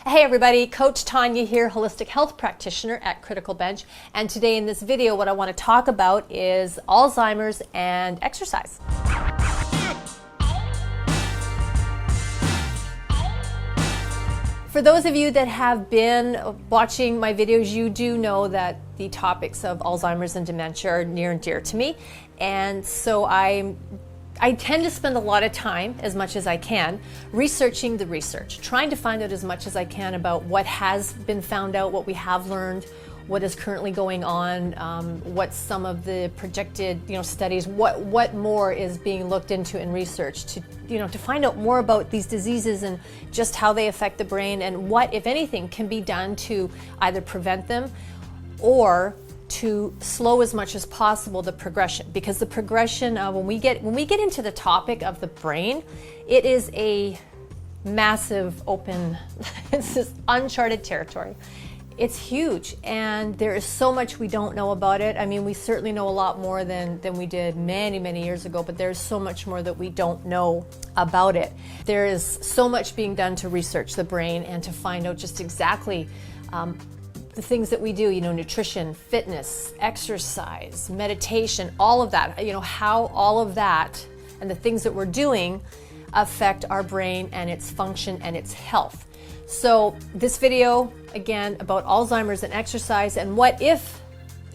Hey everybody, Coach Tonya here, holistic health practitioner at Criticalbench. And today in this video, what I want to talk about is Alzheimer's and exercise. For those of you that have been watching my videos, you do know that the topics of Alzheimer's and dementia are near and dear to me. And so I tend to spend a lot of time, as much as I can, researching the research, trying to find out as much as I can about what has been found out, what we have learned, what is currently going on, what's some of the projected studies, what more is being looked into in research to find out more about these diseases and just how they affect the brain and what, if anything, can be done to either prevent them or to slow as much as possible the progression, because the progression when we get into the topic of the brain, it is a massive open it's this uncharted territory. It's huge, and there is so much we don't know about it. I mean, we certainly know a lot more than we did many years ago, but there's so much more that we don't know about it. There is so much being done to research the brain and to find out just exactly the things that we do, nutrition, fitness, exercise, meditation, all of that, how all of that and the things that we're doing affect our brain and its function and its health. So this video, again, about Alzheimer's and exercise and what if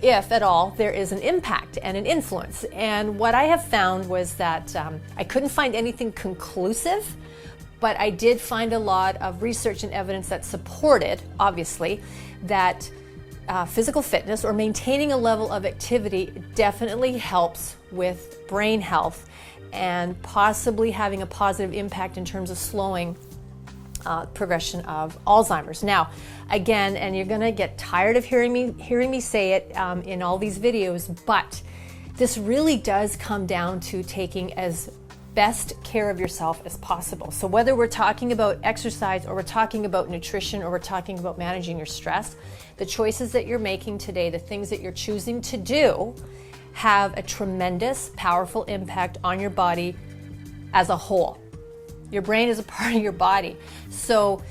at all, there is an impact and an influence. And what I have found was that I couldn't find anything conclusive, but I did find a lot of research and evidence that supported, obviously, that physical fitness or maintaining a level of activity definitely helps with brain health and possibly having a positive impact in terms of slowing progression of Alzheimer's. Now, again, and you're going to get tired of hearing me say it in all these videos, but this really does come down to taking as best care of yourself as possible. So whether we're talking about exercise or we're talking about nutrition or we're talking about managing your stress, the choices that you're making today, the things that you're choosing to do, have a tremendous, powerful impact on your body as a whole. Your brain is a part of your body. So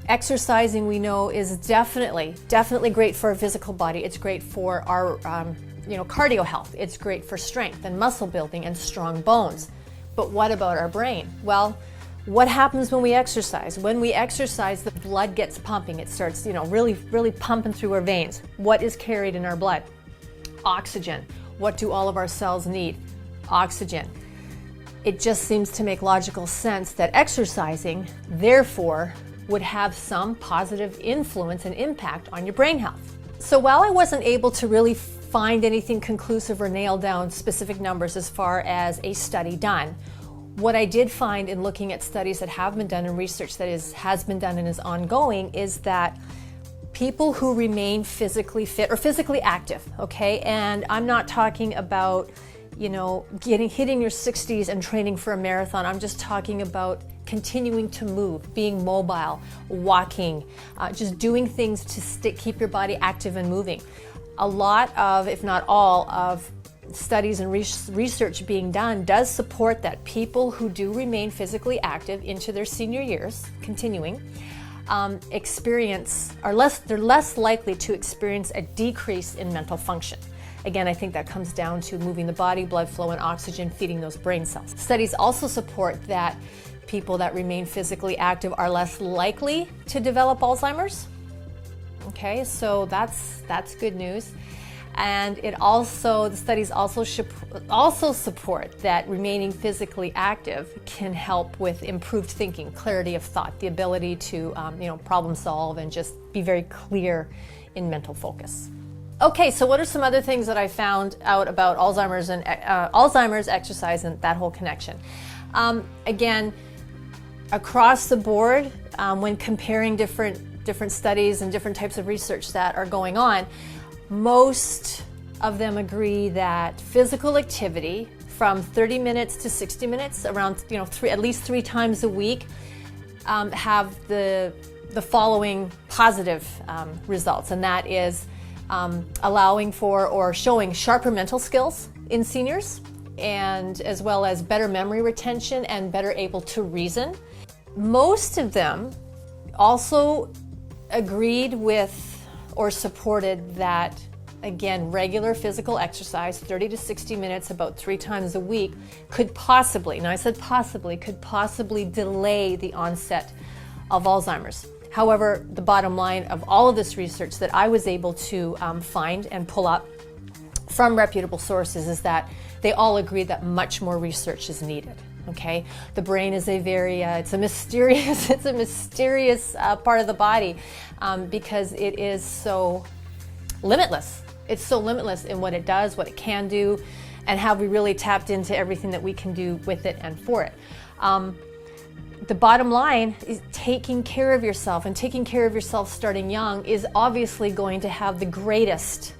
exercising, we know, is definitely great for our physical body. It's great for our cardio health. It's great for strength and muscle building and strong bones. But what about our brain? Well, what happens when we exercise? When we exercise, the blood gets pumping. It starts, really pumping through our veins. What is carried in our blood? Oxygen. What do all of our cells need? Oxygen. It just seems to make logical sense that exercising, therefore, would have some positive influence and impact on your brain health. So while I wasn't able to really find anything conclusive or nail down specific numbers as far as a study done, what I did find in looking at studies that have been done and research that has been done and is ongoing is that people who remain physically fit or physically active, okay, and I'm not talking about hitting your 60s and training for a marathon. I'm just talking about continuing to move, being mobile, walking, just doing things to keep your body active and moving. A lot of, if not all, of studies and research being done does support that people who do remain physically active into their senior years, continuing, they're less likely to experience a decrease in mental function. Again, I think that comes down to moving the body, blood flow, and oxygen feeding those brain cells. Studies also support that people that remain physically active are less likely to develop Alzheimer's. Okay, so that's good news. And the studies also support that remaining physically active can help with improved thinking, clarity of thought, the ability to problem solve and just be very clear in mental focus. Okay, so what are some other things that I found out about Alzheimer's and Alzheimer's exercise and that whole connection? Again, across the board, when comparing different studies and different types of research that are going on, most of them agree that physical activity from 30 minutes to 60 minutes, around at least 3 times a week, have the following positive results, and that is allowing for or showing sharper mental skills in seniors, and as well as better memory retention and better able to reason. Most of them Also agreed with or supported that, again, regular physical exercise, 30 to 60 minutes about 3 times a week, could possibly, and I said possibly, could possibly delay the onset of Alzheimer's. However, the bottom line of all of this research that I was able to find and pull up from reputable sources is that they all agree that much more research is needed. Okay, the brain is a very, it's a mysterious part of the body because it is so limitless. It's so limitless in what it does, what it can do, and have we really tapped into everything that we can do with it and for it. The bottom line is taking care of yourself, and taking care of yourself starting young is obviously going to have the greatest,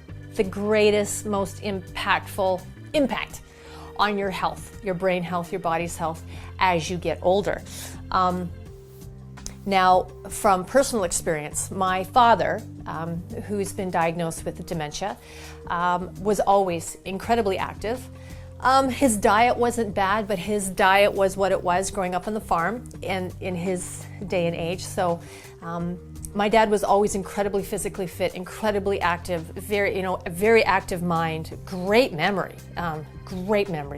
most impactful impact on your health, your brain health, your body's health as you get older. Now, from personal experience, my father, who's been diagnosed with dementia, was always incredibly active. His diet wasn't bad, but his diet was what it was growing up on the farm and in his day and age. So my dad was always incredibly physically fit, incredibly active, a very active mind, great memory,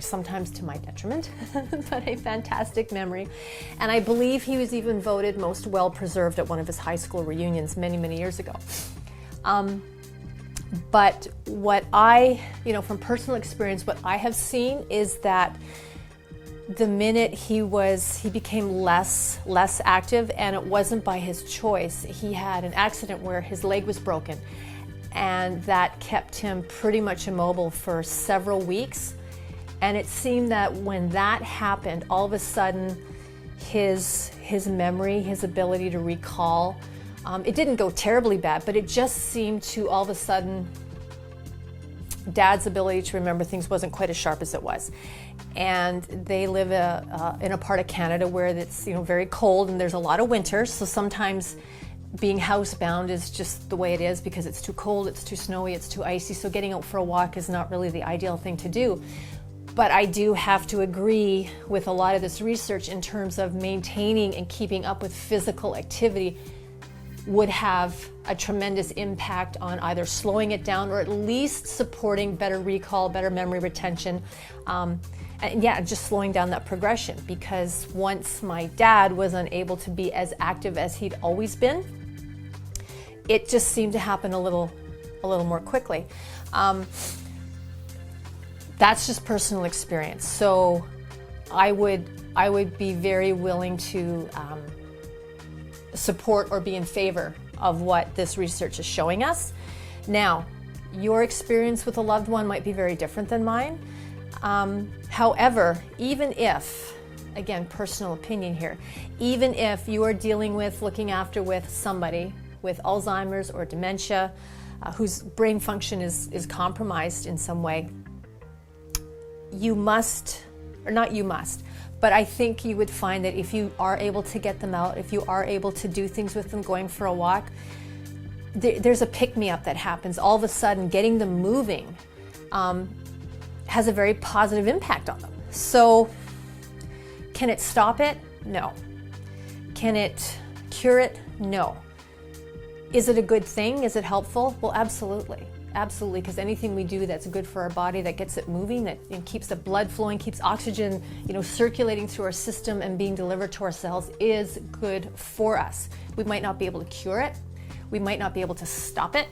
sometimes to my detriment, but a fantastic memory. And I believe he was even voted most well-preserved at one of his high school reunions many, many years ago. But what I, from personal experience, what I have seen is that the minute he became less active, and it wasn't by his choice. He had an accident where his leg was broken, and that kept him pretty much immobile for several weeks. And it seemed that when that happened, all of a sudden his memory, his ability to recall, it didn't go terribly bad, but it just seemed to all of a sudden Dad's ability to remember things wasn't quite as sharp as it was. And they live in a part of Canada where it's very cold and there's a lot of winter, so sometimes being housebound is just the way it is because it's too cold, it's too snowy, it's too icy, so getting out for a walk is not really the ideal thing to do. But I do have to agree with a lot of this research in terms of maintaining and keeping up with physical activity would have a tremendous impact on either slowing it down or at least supporting better recall, better memory retention, and just slowing down that progression. Because once my dad was unable to be as active as he'd always been, it just seemed to happen a little more quickly. That's just personal experience. So I would be very willing to support or be in favor of what this research is showing us. Now, your experience with a loved one might be very different than mine. However, even if, again, personal opinion here, even if you are dealing with, looking after with somebody with Alzheimer's or dementia, whose brain function is compromised in some way, but I think you would find that if you are able to get them out, if you are able to do things with them, going for a walk, there's a pick-me-up that happens. All of a sudden, getting them moving has a very positive impact on them. So can it stop it? No. Can it cure it? No. Is it a good thing? Is it helpful? Well, absolutely. Absolutely, because anything we do that's good for our body, that gets it moving, that keeps the blood flowing, keeps oxygen, circulating through our system and being delivered to our cells is good for us. We might not be able to cure it. We might not be able to stop it.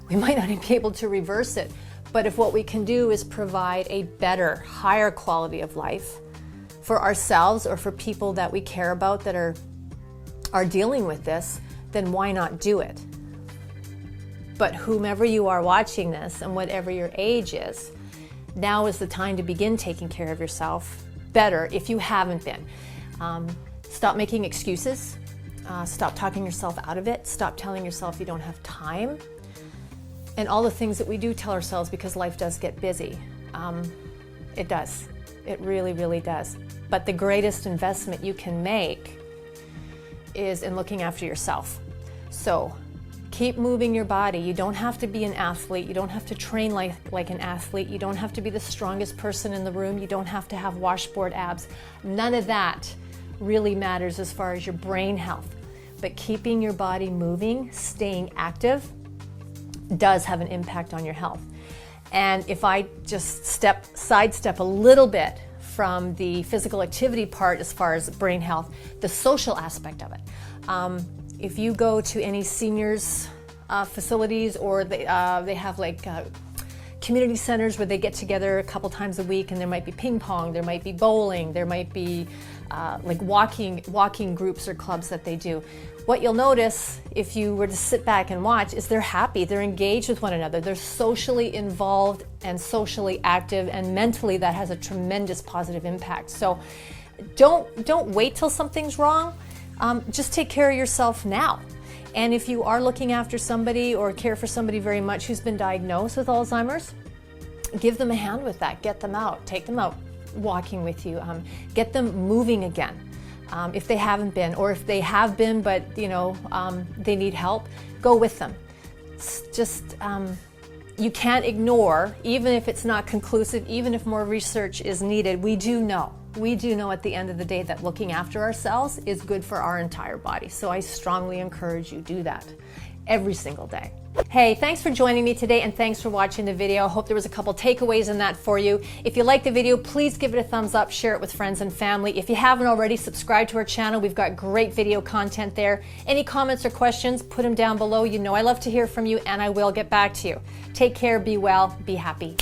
We might not be able to reverse it. But if what we can do is provide a better, higher quality of life for ourselves or for people that we care about that are dealing with this, then why not do it? But whomever you are watching this and whatever your age is, now is the time to begin taking care of yourself better if you haven't been. Stop making excuses. Stop talking yourself out of it. Stop telling yourself you don't have time. And all the things that we do tell ourselves because life does get busy. It does. It really, really does. But the greatest investment you can make is in looking after yourself. So keep moving your body. You don't have to be an athlete. You don't have to train like an athlete. You don't have to be the strongest person in the room. You don't have to have washboard abs. None of that really matters as far as your brain health. but keeping your body moving, staying active, does have an impact on your health. And if I just sidestep a little bit from the physical activity part as far as brain health, the social aspect of it. If you go to any seniors facilities, or they have like community centers where they get together a couple times a week, and there might be ping pong, there might be bowling, there might be like walking groups or clubs that they do. What you'll notice if you were to sit back and watch is they're happy, they're engaged with one another, they're socially involved and socially active, and mentally that has a tremendous positive impact. So don't wait till something's wrong, just take care of yourself now. And if you are looking after somebody or care for somebody very much who's been diagnosed with Alzheimer's, give them a hand with that, get them out, take them out walking with you, get them moving again. If they haven't been, or if they have been but they need help, go with them. It's just you can't ignore, even if it's not conclusive, even if more research is needed. We do know at the end of the day that looking after ourselves is good for our entire body. So I strongly encourage you do that every single day. Hey, thanks for joining me today, and thanks for watching the video. I hope there was a couple takeaways in that for you. If you liked the video, please give it a thumbs up, share it with friends and family. If you haven't already, subscribe to our channel. We've got great video content there. Any comments or questions, put them down below. You know I love to hear from you, and I will get back to you. Take care, be well, be happy.